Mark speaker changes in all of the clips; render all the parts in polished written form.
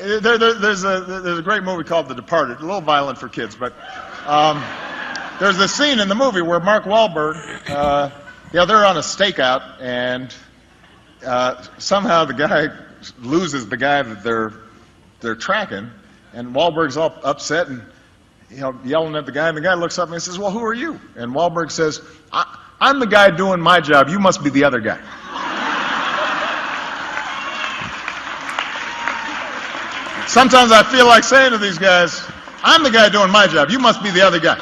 Speaker 1: there's a great movie called The Departed, a little violent for kids, but there's this scene in the movie where Mark Wahlberg, they're on a stakeout, and somehow the guy loses the guy that they're tracking, and Wahlberg's all upset and yelling at the guy, and the guy looks up and he says, "Well, who are you?" And Wahlberg says, I'm the guy doing my job. You must be the other guy. Sometimes I feel like saying to these guys, I'm the guy doing my job. You must be the other guy.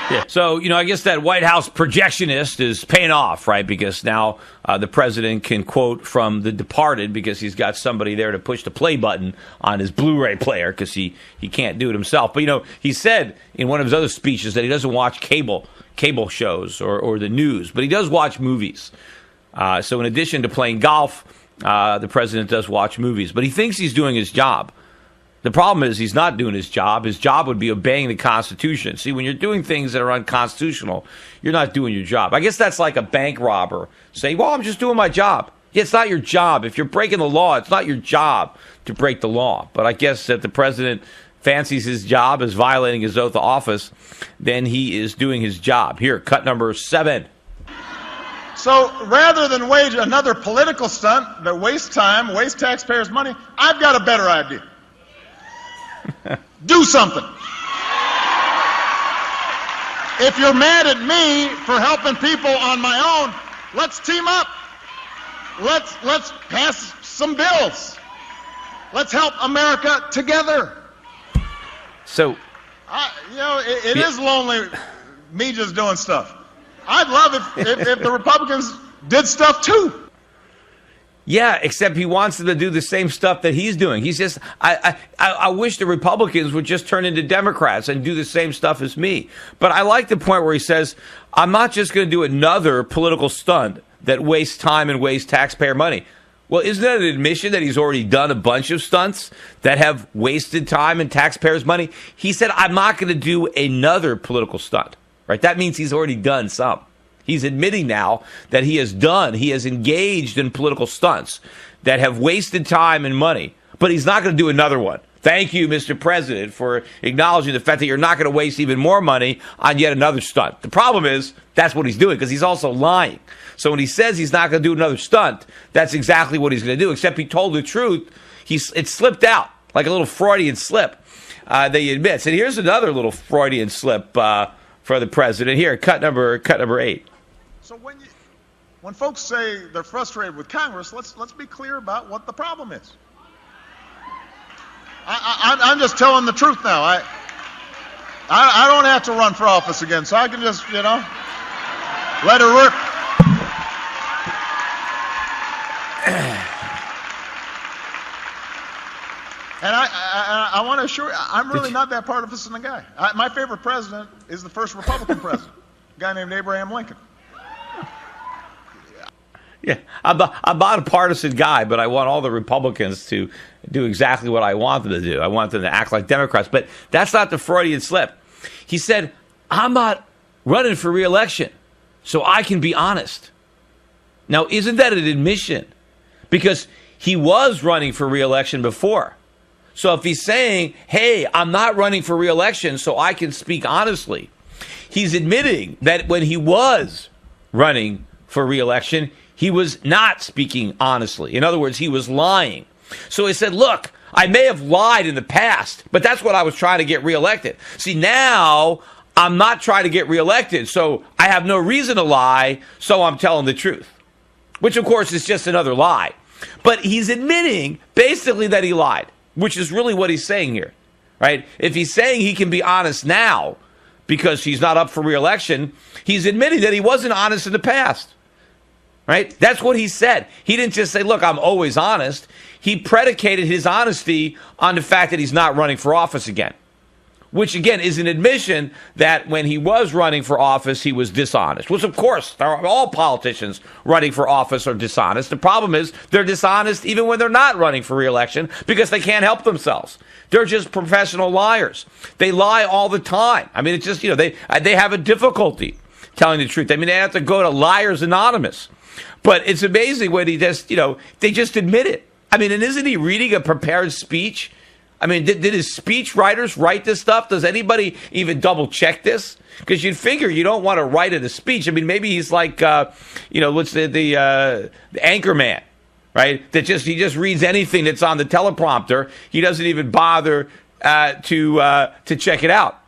Speaker 2: Yeah. So, I guess that White House projectionist is paying off, right? Because now the president can quote from The Departed because he's got somebody there to push the play button on his Blu-ray player because he can't do it himself. But, he said in one of his other speeches that he doesn't watch cable shows or the news, but he does watch movies. So in addition to playing golf, the president does watch movies. But he thinks he's doing his job. The problem is he's not doing his job. His job would be obeying the Constitution. See, when you're doing things that are unconstitutional, you're not doing your job. I guess that's like a bank robber saying, well, I'm just doing my job. Yeah, it's not your job. If you're breaking the law, it's not your job to break the law. But I guess that the president fancies his job as violating his oath of office, then he is doing his job. Here, cut number 7.
Speaker 1: So rather than wage another political stunt that wastes time, wastes taxpayers' money, I've got a better idea. Do something. If you're mad at me for helping people on my own, let's team up. Let's pass some bills. Let's help America together.
Speaker 2: So,
Speaker 1: it is lonely, me just doing stuff. I'd love if the Republicans did stuff too.
Speaker 2: Yeah, except he wants them to do the same stuff that he's doing. He's just, I wish the Republicans would just turn into Democrats and do the same stuff as me. But I like the point where he says, I'm not just going to do another political stunt that wastes time and wastes taxpayer money. Well, isn't that an admission that he's already done a bunch of stunts that have wasted time and taxpayers' money? He said, I'm not going to do another political stunt, right? That means he's already done some. He's admitting now that he has engaged in political stunts that have wasted time and money, but he's not going to do another one. Thank you, Mr. President, for acknowledging the fact that you're not going to waste even more money on yet another stunt. The problem is that's what he's doing because he's also lying. So when he says he's not going to do another stunt, that's exactly what he's going to do, except he told the truth. It slipped out like a little Freudian slip that he admits. And here's another little Freudian slip for the president. Here, cut number 8.
Speaker 1: So when folks say they're frustrated with Congress, let's be clear about what the problem is. I'm just telling the truth now. I don't have to run for office again, so I can just let it rip. And I want to assure you, I'm really not that partisan guy. My favorite president is the first Republican president, a guy named Abraham Lincoln.
Speaker 2: Yeah, I'm not a partisan guy, but I want all the Republicans to do exactly what I want them to do. I want them to act like Democrats. But that's not the Freudian slip. He said, I'm not running for re-election, so I can be honest. Now, isn't that an admission? Because he was running for re-election before. So if he's saying, hey, I'm not running for re-election, so I can speak honestly, he's admitting that when he was running for re-election, he was not speaking honestly. In other words, he was lying. So he said, look, I may have lied in the past, but that's what I was trying to get reelected. See, now I'm not trying to get reelected, so I have no reason to lie, so I'm telling the truth. Which, of course, is just another lie. But he's admitting basically that he lied, which is really what he's saying here, right? If he's saying he can be honest now because he's not up for reelection, he's admitting that he wasn't honest in the past. Right? That's what he said. He didn't just say, look, I'm always honest. He predicated his honesty on the fact that he's not running for office again, which, again, is an admission that when he was running for office, he was dishonest, which, of course, all politicians running for office are dishonest. The problem is they're dishonest even when they're not running for re-election because they can't help themselves. They're just professional liars. They lie all the time. I mean, it's just, they have a difficulty telling the truth. I mean, they have to go to Liars Anonymous. But it's amazing when he just, they just admit it. I mean, and isn't he reading a prepared speech? I mean, did his speech writers write this stuff? Does anybody even double check this? Because you'd figure you don't want to write it a speech. I mean, maybe he's like, what's the anchor man, right? That he just reads anything that's on the teleprompter. He doesn't even bother to check it out,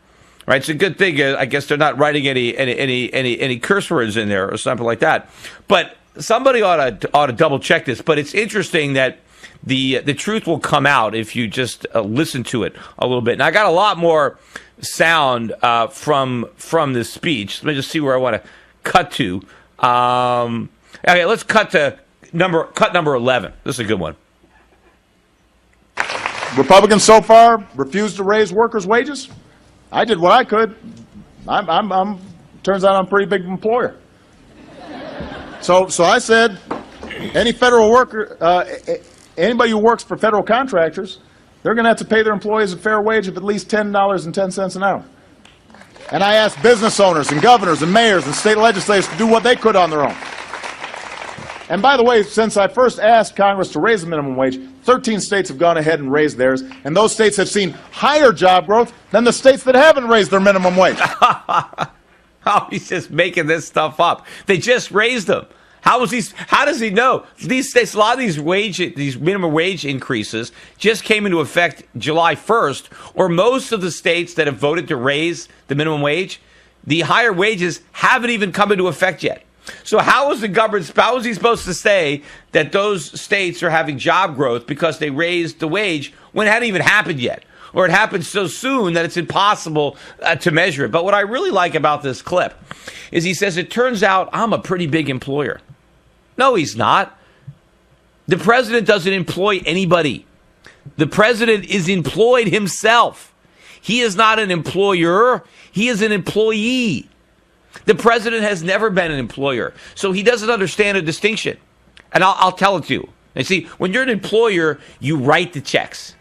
Speaker 2: right? It's a good thing. I guess they're not writing any curse words in there or something like that. But somebody ought to double check this. But it's interesting that the truth will come out if you just listen to it a little bit. And I got a lot more sound from this speech. Let me just see where I want to cut to. Okay, let's cut to number 11. This is a good one.
Speaker 1: Republicans so far refuse to raise workers' wages. I did what I could. Turns out I'm a pretty big employer. So I said, any federal worker, anybody who works for federal contractors, they're going to have to pay their employees a fair wage of at least $10.10 an hour. And I asked business owners and governors and mayors and state legislators to do what they could on their own. And by the way, since I first asked Congress to raise the minimum wage, 13 states have gone ahead and raised theirs, and those states have seen higher job growth than the states that haven't raised their minimum wage.
Speaker 2: Oh, he's just making this stuff up. They just raised them. How does he know? These states, a lot of these minimum wage increases just came into effect July 1st, or most of the states that have voted to raise the minimum wage, the higher wages haven't even come into effect yet. So how is he supposed to say that those states are having job growth because they raised the wage when it hadn't even happened yet? Or it happened so soon that it's impossible to measure it. But what I really like about this clip is he says, it turns out I'm a pretty big employer. No, he's not. The president doesn't employ anybody. The president is employed himself. He is not an employer. He is an employee. The president has never been an employer, so he doesn't understand a distinction. And I'll tell it to you. And see, when you're an employer, you write the checks.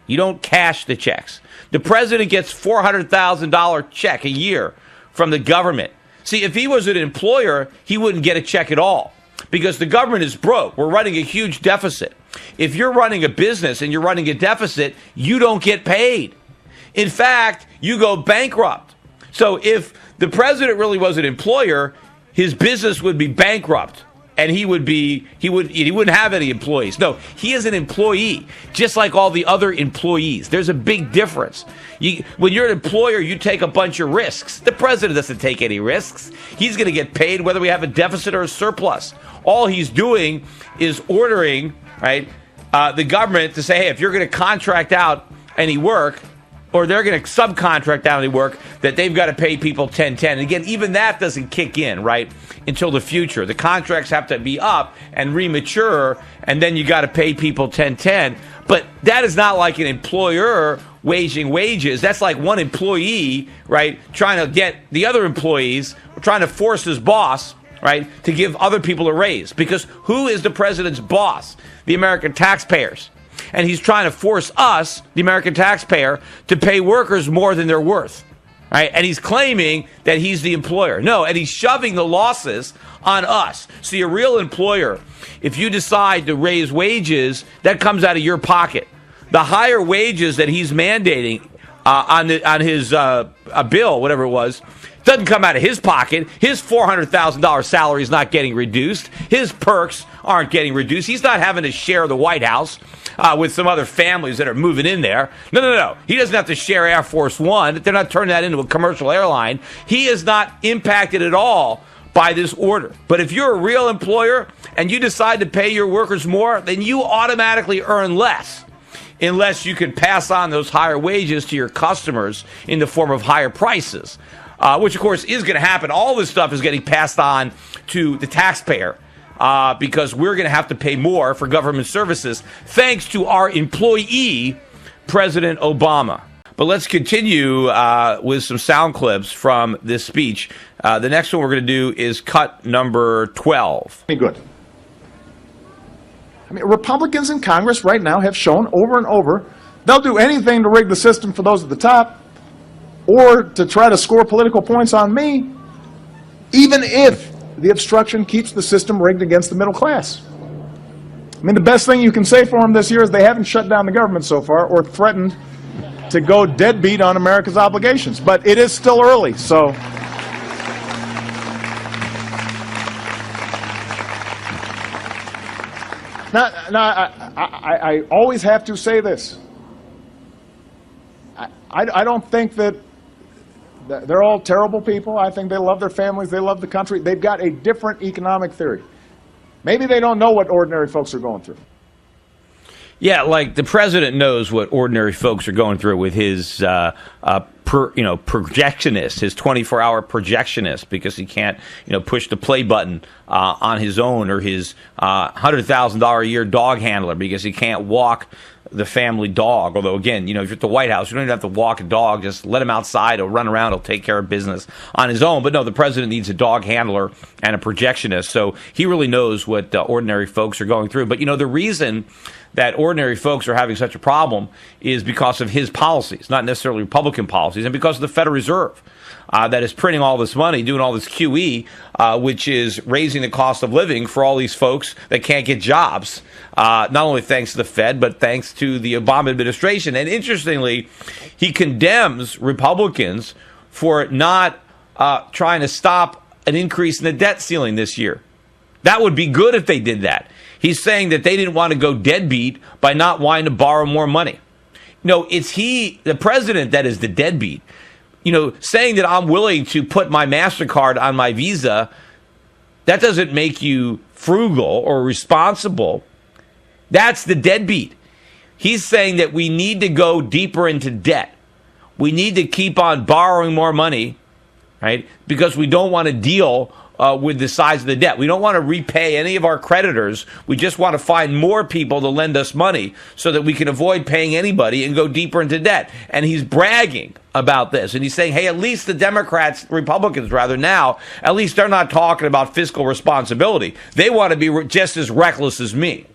Speaker 2: You don't cash the checks. The president gets $400,000 check a year from the government. See, if he was an employer, he wouldn't get a check at all because the government is broke. We're running a huge deficit. If you're running a business and you're running a deficit, you don't get paid. In fact, you go bankrupt. So if the president really was an employer, his business would be bankrupt, and he wouldn't have any employees. No, he is an employee, just like all the other employees. There's a big difference. When you're an employer, you take a bunch of risks. The president doesn't take any risks. He's going to get paid whether we have a deficit or a surplus. All he's doing is ordering, right, the government to say, hey, if you're going to contract out any work, or they're going to subcontract out any work, that they've got to pay people 10-10. And again, even that doesn't kick in, right, until the future. The contracts have to be up and remature, and then you got to pay people 10-10. But that is not like an employer waging wages. That's like one employee, right, trying to get the other employees, trying to force his boss, right, to give other people a raise. Because who is the president's boss? The American taxpayers. And he's trying to force us, the American taxpayer, to pay workers more than they're worth. Right? And he's claiming that he's the employer. No, and he's shoving the losses on us. See, a real employer, if you decide to raise wages, that comes out of your pocket. The higher wages that he's mandating on his bill, whatever it was, doesn't come out of his pocket. His $400,000 salary is not getting reduced. His perks aren't getting reduced. He's not having to share the White House with some other families that are moving in there. No. He doesn't have to share Air Force One. They're not turning that into a commercial airline. He is not impacted at all by this order. But if you're a real employer and you decide to pay your workers more, then you automatically earn less, unless you can pass on those higher wages to your customers in the form of higher prices. Which, of course, is going to happen. All this stuff is getting passed on to the taxpayer because we're going to have to pay more for government services thanks to our employee, President Obama. But let's continue with some sound clips from this speech. The next one we're going to do is cut number 12.
Speaker 1: Good. I mean, Republicans in Congress right now have shown over and over they'll do anything to rig the system for those at the top, or to try to score political points on me, even if the obstruction keeps the system rigged against the middle class.
Speaker 3: I mean, the best thing you can say for them this year is they haven't shut down the government so far or threatened to go deadbeat on America's obligations. But it is still early, so. Now, I always have to say this. I don't think that they're all terrible people. I think they love their families. They love the country. They've got a different economic theory. Maybe they don't know what ordinary folks are going through.
Speaker 2: Yeah, like the president knows what ordinary folks are going through with his projectionist, his 24-hour projectionist, because he can't, push the play button on his own, or his $100,000 a year dog handler because he can't walk the family dog. Although, again, if you're at the White House, you don't even have to walk a dog. Just let him outside. He'll run around. He'll take care of business on his own. But no, the president needs a dog handler and a projectionist. So he really knows what ordinary folks are going through. But, the reason that ordinary folks are having such a problem is because of his policies, not necessarily Republican policies, and because of the Federal Reserve that is printing all this money, doing all this QE, which is raising the cost of living for all these folks that can't get jobs, not only thanks to the Fed, but thanks to the Obama administration. And interestingly, he condemns Republicans for not trying to stop an increase in the debt ceiling this year. That would be good if they did that. He's saying that they didn't want to go deadbeat by not wanting to borrow more money. No, it's the president, that is the deadbeat. Saying that I'm willing to put my MasterCard on my Visa, that doesn't make you frugal or responsible. That's the deadbeat. He's saying that we need to go deeper into debt. We need to keep on borrowing more money, right? Because we don't want to deal with the size of the debt. We don't want to repay any of our creditors. We just want to find more people to lend us money so that we can avoid paying anybody and go deeper into debt. And he's bragging about this. And he's saying, hey, at least the Republicans now, at least they're not talking about fiscal responsibility. They want to be just as reckless as me.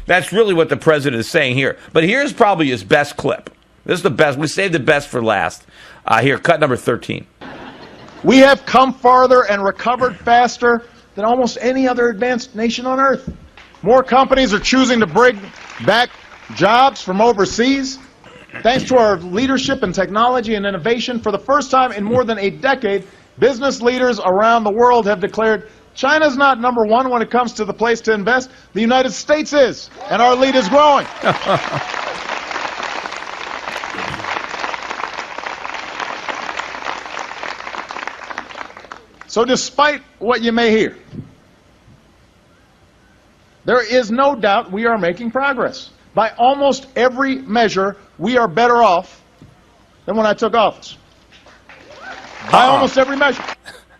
Speaker 2: That's really what the president is saying here. But here's probably his best clip. This is the best. We saved the best for last. Here, cut number 13.
Speaker 3: We have come farther and recovered faster than almost any other advanced nation on earth. More companies are choosing to bring back jobs from overseas. Thanks to our leadership in technology and innovation, for the first time in more than a decade, business leaders around the world have declared China's not number one when it comes to the place to invest. The United States is, and our lead is growing. So despite what you may hear, there is no doubt we are making progress. By almost every measure, we are better off than when I took office. By almost every measure.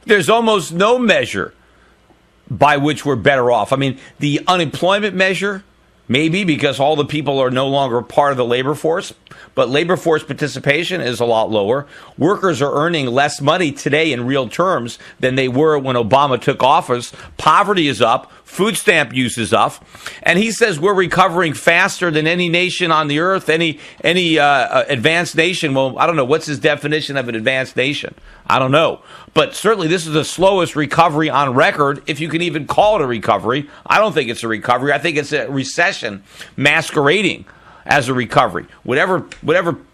Speaker 2: There's almost no measure by which we're better off. I mean, the unemployment measure, maybe because all the people are no longer part of the labor force, but labor force participation is a lot lower. Workers are earning less money today in real terms than they were when Obama took office. Poverty is up. Food stamp use is up. And he says we're recovering faster than any nation on the earth, any advanced nation. Well, I don't know. What's his definition of an advanced nation? I don't know. But certainly this is the slowest recovery on record, if you can even call it a recovery. I don't think it's a recovery. I think it's a recession masquerading as a recovery. Whatever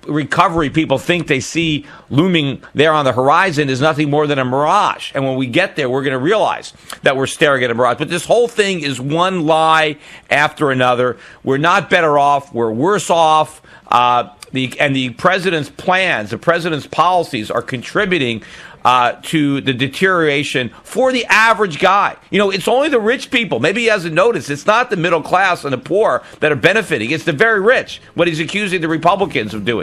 Speaker 2: recovery people think they see looming there on the horizon is nothing more than a mirage. And when we get there, we're going to realize that we're staring at a mirage. But this whole thing is one lie after another. We're not better off. We're worse off. The president's plans, the president's policies are contributing to the deterioration for the average guy. It's only the rich people. Maybe he hasn't noticed. It's not the middle class and the poor that are benefiting. It's the very rich, what he's accusing the Republicans of doing.